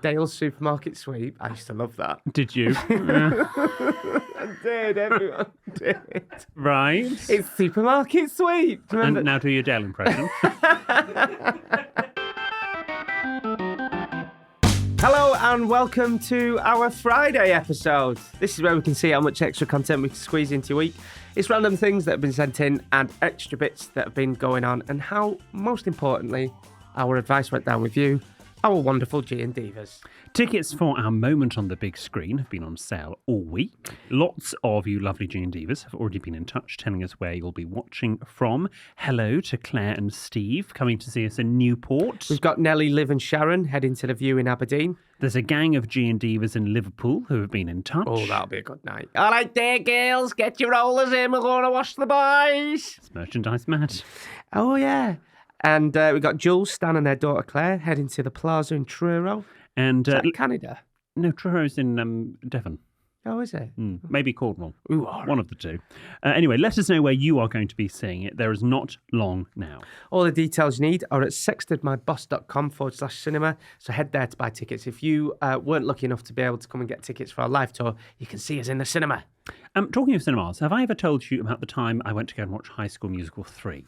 Dale's supermarket sweep. I used to love that. Did you? I did. Everyone did. Right. It's supermarket sweep. And now do your Dale impression. Hello and welcome to our Friday episode. This is where we can see how much extra content we can squeeze into your week. It's random things that have been sent in and extra bits that have been going on, and how, most importantly, our advice went down with you, our wonderful G&Divas. Tickets for our moment on the big screen have been on sale all week. Lots of you lovely G&Divas have already been in touch telling us where you'll be watching from. Hello to Claire and Steve coming to see us in Newport. We've got Nellie, Liv and Sharon heading to the View in Aberdeen. There's a gang of G&Divas in Liverpool who have been in touch. Oh, that'll be a good night. All right there, girls, get your rollers in. We're going to wash the boys. It's merchandise mad. Oh, yeah. And we've got Jules, Stan and their daughter Claire heading to the Plaza in Truro. And Is that in Canada? No, Truro's in Devon. Oh, is it? Maybe Cornwall. Ooh, all right. One of the two. Anyway, let us know where you are going to be seeing it. There is not long now. All the details you need are at sextedmyboss.com/cinema. So head there to buy tickets. If you weren't lucky enough to be able to come and get tickets for our live tour, you can see us in the cinema. Talking of cinemas, have I ever told you about the time I went to go and watch High School Musical 3?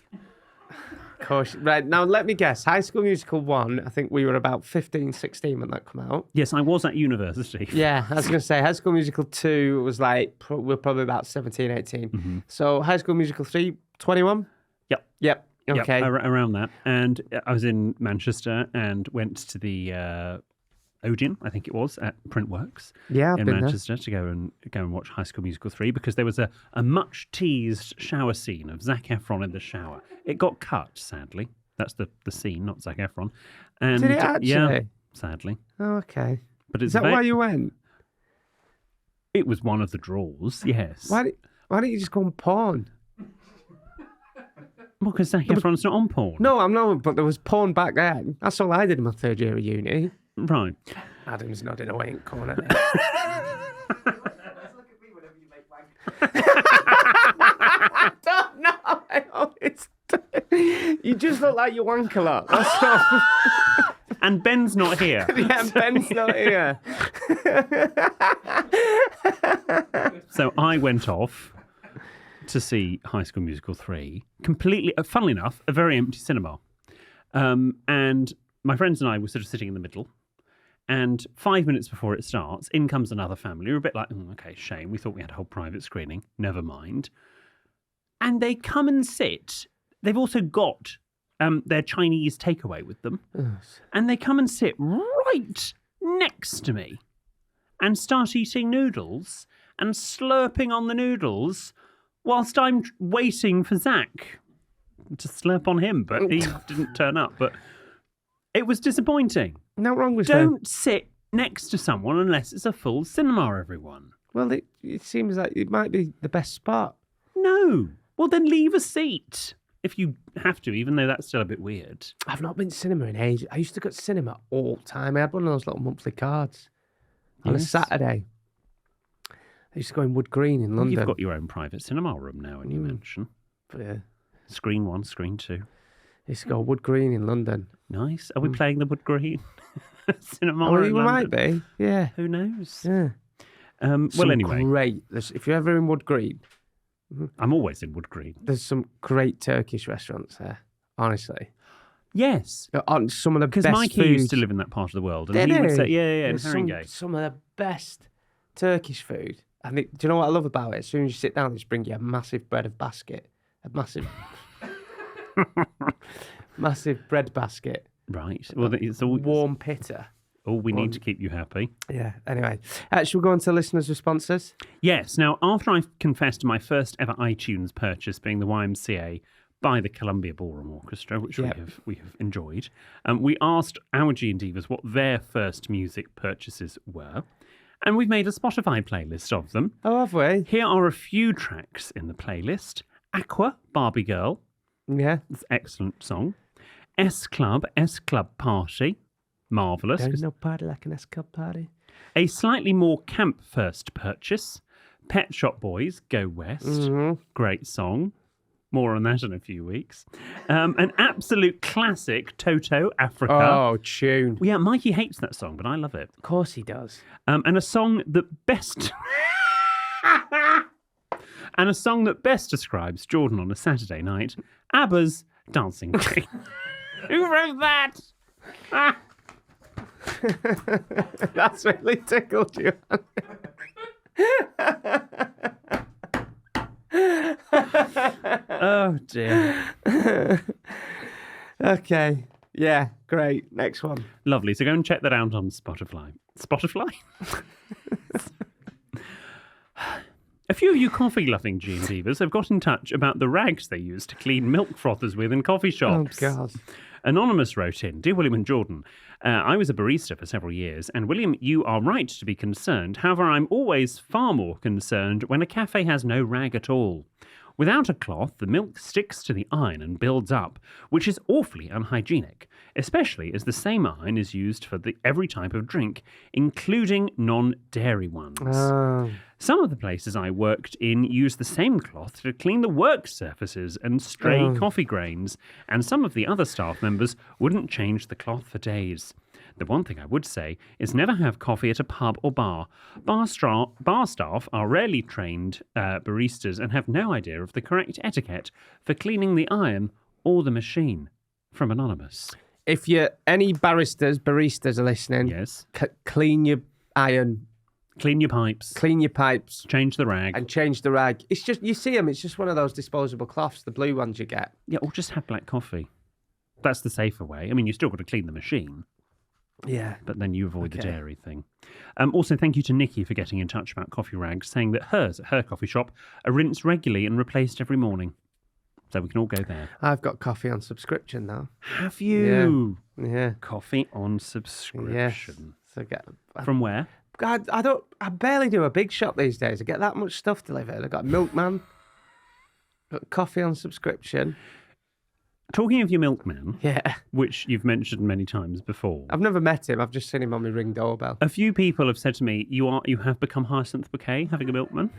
Of course. Right, now let me guess. High School Musical 1, I think we were about 15, 16 when that came out. Yes, I was at university. Yeah, I was going to say High School Musical 2 was like, we're probably about 17, 18. Mm-hmm. So High School Musical 3, 21? Yep. Okay. Yep, around that. And I was in Manchester and went to the Odeon, I think it was, at Printworks in Manchester to go and watch High School Musical 3 because there was a much teased shower scene of Zac Efron in the shower. It got cut, sadly. That's the scene, not Zac Efron. And, Did it actually? Yeah, sadly. Oh, okay. But Is that why you went? It was one of the draws, yes. Why don't you just go on porn? Well, because Zac Efron's not on porn. No, I'm not, but there was porn back then. That's all I did in my third year of uni. Right. Adam's nodding away in corner. Don't know. I always do. You just look like you wank a lot. That's all. And Ben's not here. Yeah, Ben's not here. So I went off to see High School Musical 3, completely, funnily enough, a very empty cinema. And my friends and I were sort of sitting in the middle. And 5 minutes before it starts, in comes another family. We're a bit like, okay, shame. We thought we had a whole private screening. Never mind. And they come and sit. They've also got their Chinese takeaway with them. Yes. And they come and sit right next to me and start eating noodles and slurping on the noodles whilst I'm waiting for Zach to slurp on him. But he didn't turn up. But it was disappointing. No wrong with Don't sit next to someone unless it's a full cinema, everyone. Well, it seems like it might be the best spot. No. Well, then leave a seat if you have to, even though that's still a bit weird. I've not been to cinema in ages. I used to go to cinema all the time. I had one of those little monthly cards on a Saturday. I used to go in Wood Green in London. You've got your own private cinema room now in your mansion. Yeah. Screen 1, screen 2. I used to go Wood Green in London. Nice. Are we playing the Wood Green cinema Oh, in we London? might be. Yeah. Who knows? Yeah. Well, anyway. Great. If you're ever in Wood Green, I'm always in Wood Green. there's some great Turkish restaurants there, honestly. Yes. On some of the best Because Mikey food. used to live in that part of the world. And he would say, yeah, in There's Haringey. some of the best Turkish food. I think, do you know what I love about it? As soon as you sit down, they just bring you a massive bread basket. A massive... massive bread basket. Right. Well, it's all warm pitta. all we need to keep you happy. Yeah. Anyway, should we go on to listeners' responses? Yes. Now, after I confessed to my first ever iTunes purchase being the YMCA by the Columbia Ballroom Orchestra, which we have enjoyed, we asked our G&Divas what their first music purchases were, and we've made a Spotify playlist of them. Oh, have we? Here are a few tracks in the playlist: Aqua, Barbie Girl. Yeah. It's an excellent song. S Club Party. Marvellous. There's no party like an S-Club party. A slightly more camp first purchase. Pet Shop Boys, Go West. Mm-hmm. Great song. More on that in a few weeks. An absolute classic, Toto, Africa. Oh, tune. Yeah, Mikey hates that song, but I love it. Of course he does. And a song that best... and a song that best describes Jordan on a Saturday night, ABBA's Dancing Queen. Who wrote that? That's really tickled you. Oh, dear. Okay. Yeah, great. Next one. Lovely. So go and check that out on Spotify. Spotify? A few of you coffee-loving G&Divas have got in touch about the rags they use to clean milk frothers with in coffee shops. Oh, God. Anonymous wrote in, Dear William and Jordan, I was a barista for several years, and William, you are right to be concerned. However, I'm always far more concerned when a cafe has no rag at all. Without a cloth, the milk sticks to the iron and builds up, which is awfully unhygienic, especially as the same iron is used for every type of drink, including non-dairy ones. Oh. Some of the places I worked in used the same cloth to clean the work surfaces and stray coffee grains, and some of the other staff members wouldn't change the cloth for days. The one thing I would say is never have coffee at a pub or bar. Bar staff are rarely trained baristas and have no idea of the correct etiquette for cleaning the iron or the machine. From Anonymous. If any baristas are listening, Yes. Clean your iron, Clean your pipes. clean your pipes, Change the rag. and change the rag. It's just, you see them, it's just one of those disposable cloths, the blue ones you get. Yeah, or just have black coffee. That's the safer way. I mean, you still got to clean the machine. Yeah. But then you avoid the Okay. dairy thing. Also, thank you to Nikki for getting in touch about coffee rags, saying that hers at her coffee shop are rinsed regularly and replaced every morning. So we can all go there. I've got coffee on subscription now. Have you? Yeah. Coffee on subscription. So From where? I barely do a big shop these days. I get that much stuff delivered. I got Milkman, got coffee on subscription. Talking of your Milkman, Yeah. which you've mentioned many times before, I've never met him. I've just seen him on my Ring doorbell. a few people have said to me, you have become Hyacinth Bouquet having a Milkman.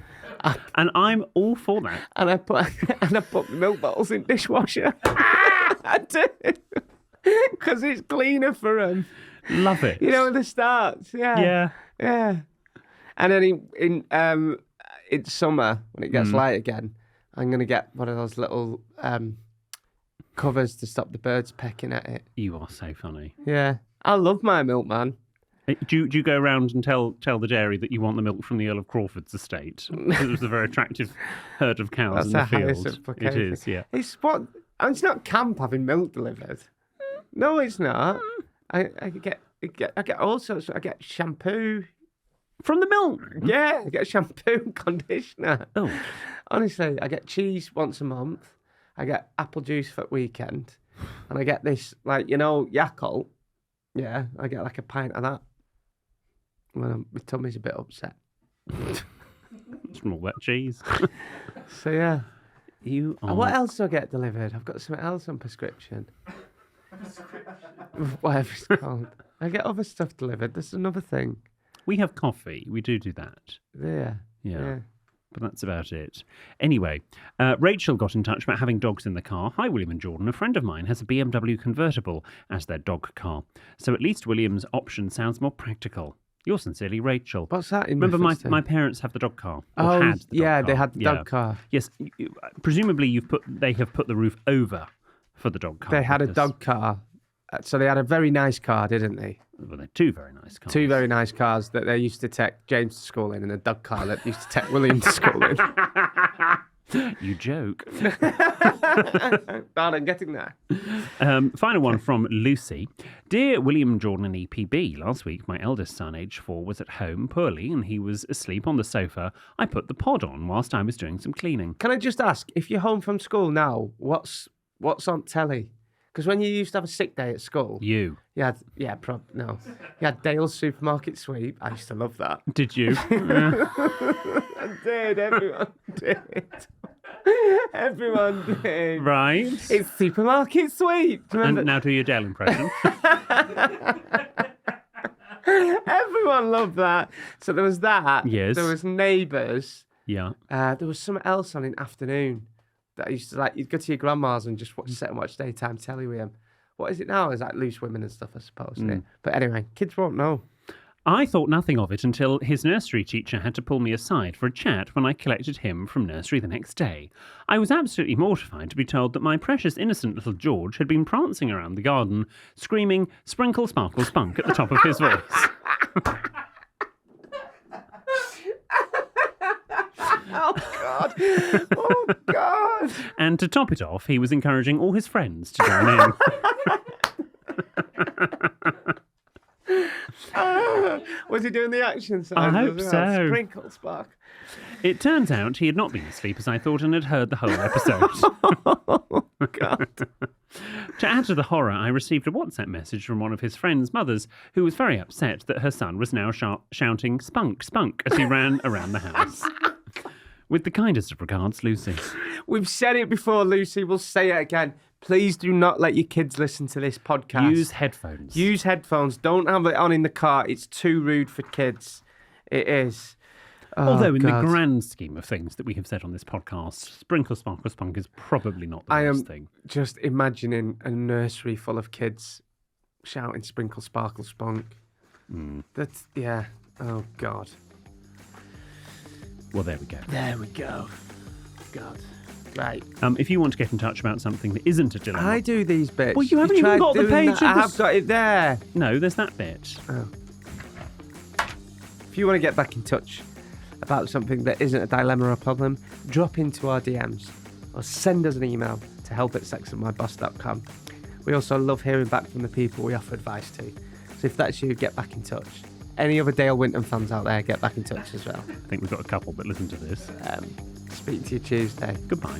And I'm all for that. And I put milk bottles in dishwasher. I do. Because it's cleaner for him. Love it. You know, at the start. Yeah. Yeah. And then in summer, when it gets light again, I'm going to get one of those little covers to stop the birds pecking at it. You are so funny. Yeah. I love my Milkman. Do you go around and tell the dairy that you want the milk from the Earl of Crawford's estate? Because it was a very attractive herd of cows in the field. It is, yeah. It's not camp having milk delivered. No, it's not. I get all sorts. I get shampoo from the milk. Yeah, I get shampoo and conditioner. Oh, honestly, I get cheese once a month. I get apple juice for the weekend, and I get this Yakult. Yeah, I get like a pint of that when my tummy's a bit upset. It's from all that cheese. So yeah, you. Are... What else do I get delivered? I've got something else on prescription. Whatever it's called. I get other stuff delivered. There's another thing. We have coffee. We do that. Yeah. But that's about it. Anyway, Rachel got in touch about having dogs in the car. Hi, William and Jordan. A friend of mine has a BMW convertible as their dog car. So at least William's option sounds more practical. Yours sincerely, Rachel. What's that in Remember, reference to? my parents have the dog car. Oh, had the dog car. they had the dog car. Yes. Presumably, they have put the roof over for the dog car. They had a dog car. So they had a very nice car, didn't they? Well, they're two very nice cars. Two very nice cars that they used to take James to school in, and a dog car that used to take William to school in. You joke. I'm getting there. Final one from Lucy. Dear William, Jordan and EPB, last week my eldest son, age 4, was at home poorly and he was asleep on the sofa. I put the pod on whilst I was doing some cleaning. Can I just ask, if you're home from school now, what's on telly? Because when you used to have a sick day at school... You had Dale's Supermarket Sweep. I used to love that. Did you? I did. Everyone did. Everyone did. Right. It's Supermarket Sweep. And now do your Dale impression. Everyone loved that. So there was that. Yes. There was Neighbours. Yeah. There was something else on in afternoon. that I used to like. You'd go to your grandma's and just sit and watch daytime telly with him. What is it now? It's like Loose Women and stuff, I suppose. Isn't it? But anyway, kids won't know. I thought nothing of it until his nursery teacher had to pull me aside for a chat when I collected him from nursery the next day. I was absolutely mortified to be told that my precious innocent little George had been prancing around the garden, screaming "Sprinkle, sparkle, spunk" at the top of his voice. Oh, God. Oh, God. And to top it off, he was encouraging all his friends to join in. Was he doing the action sign? I hope so. Sprinkle, spark. It turns out he had not been asleep as I thought and had heard the whole episode. Oh, God. To add to the horror, I received a WhatsApp message from one of his friend's mothers who was very upset that her son was now shouting "spunk, spunk" as he ran around the house. With the kindest of regards, Lucy. We've said it before, Lucy. We'll say it again. Please do not let your kids listen to this podcast. Use headphones. Use headphones. Don't have it on in the car. It's too rude for kids. It is. Oh, Although in God. the grand scheme of things that we have said on this podcast, Sprinkle, Sparkle, Spunk is probably not the worst thing. Just imagining a nursery full of kids shouting "Sprinkle, Sparkle, Spunk." That's, yeah. Oh, God. Well, there we go. There we go. God. Right. If you want to get in touch about something that isn't a dilemma... I do these bits. Well, you haven't even got the page. I have got it there. No, there's that bit. Oh. If you want to get back in touch about something that isn't a dilemma or a problem, drop into our DMs or send us an email to help@sexedmyboss.com. We also love hearing back from the people we offer advice to. So if that's you, get back in touch. Any other Dale Winton fans out there, get back in touch as well. I think we've got a couple that listen to this. Speak to you Tuesday. Goodbye.